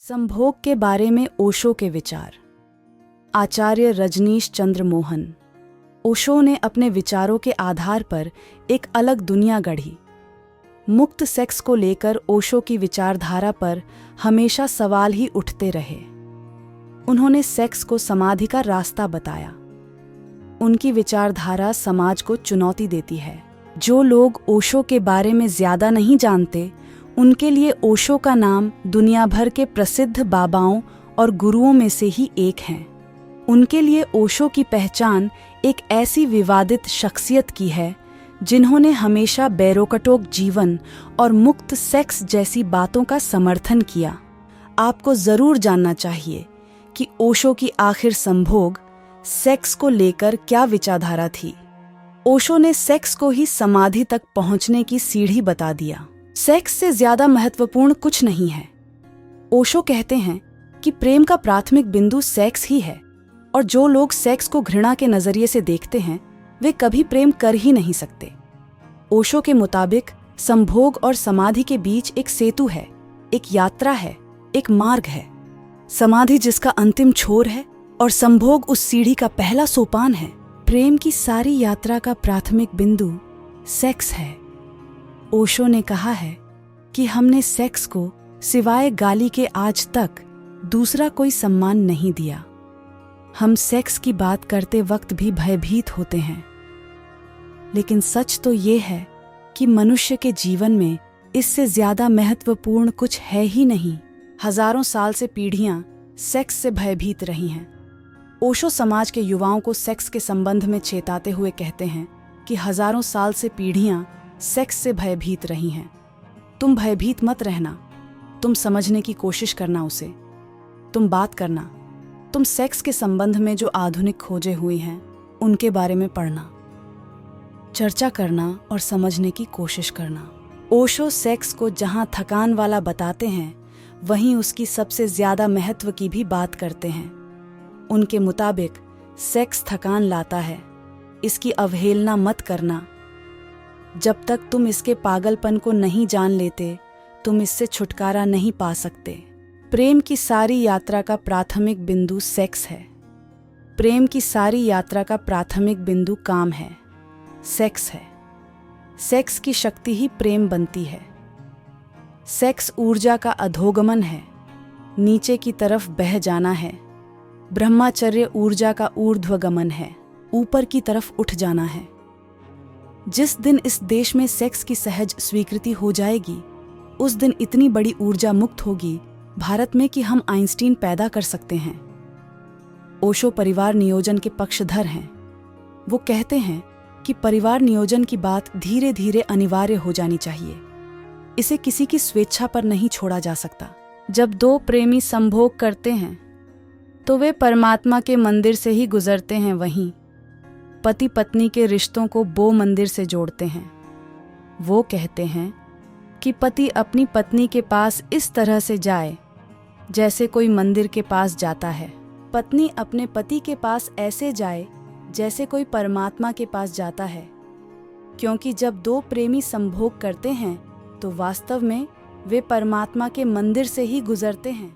संभोग के बारे में ओशो के विचार। आचार्य रजनीश चंद्र मोहन। ओशो ने अपने विचारों के आधार पर एक अलग दुनिया गढ़ी। मुक्त सेक्स को लेकर ओशो की विचारधारा पर हमेशा सवाल ही उठते रहे। उन्होंने सेक्स को समाधि का रास्ता बताया। उनकी विचारधारा समाज को चुनौती देती है। जो लोग ओशो के बारे में ज्यादा नहीं जानते, उनके लिए ओशो का नाम दुनिया भर के प्रसिद्ध बाबाओं और गुरुओं में से ही एक हैं। उनके लिए ओशो की पहचान एक ऐसी विवादित शख्सियत की है जिन्होंने हमेशा बैरोकटोक जीवन और मुक्त सेक्स जैसी बातों का समर्थन किया। आपको जरूर जानना चाहिए कि ओशो की आखिर संभोग सेक्स को लेकर क्या विचारधारा थी। ओशो ने सेक्स को ही समाधि तक पहुंचने की सीढ़ी बता दिया। सेक्स से ज्यादा महत्वपूर्ण कुछ नहीं है। ओशो कहते हैं कि प्रेम का प्राथमिक बिंदु सेक्स ही है, और जो लोग सेक्स को घृणा के नजरिए से देखते हैं वे कभी प्रेम कर ही नहीं सकते। ओशो के मुताबिक संभोग और समाधि के बीच एक सेतु है, एक यात्रा है, एक मार्ग है। समाधि जिसका अंतिम छोर है और संभोग उस सीढ़ी का पहला सोपान है। प्रेम की सारी यात्रा का प्राथमिक बिंदु सेक्स है। ओशो ने कहा है कि हमने सेक्स को सिवाय गाली के आज तक दूसरा कोई सम्मान नहीं दिया। हम सेक्स की बात करते वक्त भी भयभीत होते हैं, लेकिन सच तो ये है कि मनुष्य के जीवन में इससे ज्यादा महत्वपूर्ण कुछ है ही नहीं। हजारों साल से पीढ़ियां सेक्स से भयभीत रही हैं। ओशो समाज के युवाओं को सेक्स के संबंध में चेताते हुए कहते हैं कि हजारों साल से पीढ़ियां सेक्स से भयभीत रही हैं। तुम भयभीत मत रहना, तुम समझने की कोशिश करना उसे, तुम बात करना, तुम सेक्स के संबंध में जो आधुनिक खोजें हुई हैं उनके बारे में पढ़ना, चर्चा करना और समझने की कोशिश करना। ओशो सेक्स को जहां थकान वाला बताते हैं, वहीं उसकी सबसे ज्यादा महत्व की भी बात करते हैं। उनके मुताबिक सेक्स थकान लाता है, इसकी अवहेलना मत करना। जब तक तुम इसके पागलपन को नहीं जान लेते, तुम इससे छुटकारा नहीं पा सकते। प्रेम की सारी यात्रा का प्राथमिक बिंदु सेक्स है। प्रेम की सारी यात्रा का प्राथमिक बिंदु काम है, सेक्स है। सेक्स की शक्ति ही प्रेम बनती है। सेक्स ऊर्जा का अधोगमन है, नीचे की तरफ बह जाना है। ब्रह्मचर्य ऊर्जा का ऊर्ध्वगमन है, ऊपर की तरफ उठ जाना है। जिस दिन इस देश में सेक्स की सहज स्वीकृति हो जाएगी, उस दिन इतनी बड़ी ऊर्जा मुक्त होगी भारत में कि हम आइंस्टीन पैदा कर सकते हैं। ओशो परिवार नियोजन के पक्षधर हैं। वो कहते हैं कि परिवार नियोजन की बात धीरे धीरे अनिवार्य हो जानी चाहिए। इसे किसी की स्वेच्छा पर नहीं छोड़ा जा सकता। जब दो प्रेमी संभोग करते हैं तो वे परमात्मा के मंदिर से ही गुजरते हैं। वहीं पति पत्नी के रिश्तों को वो मंदिर से जोड़ते हैं। वो कहते हैं कि पति अपनी पत्नी के पास इस तरह से जाए जैसे कोई मंदिर के पास जाता है। पत्नी अपने पति के पास ऐसे जाए जैसे कोई परमात्मा के पास जाता है, क्योंकि जब दो प्रेमी संभोग करते हैं तो वास्तव में वे परमात्मा के मंदिर से ही गुजरते हैं।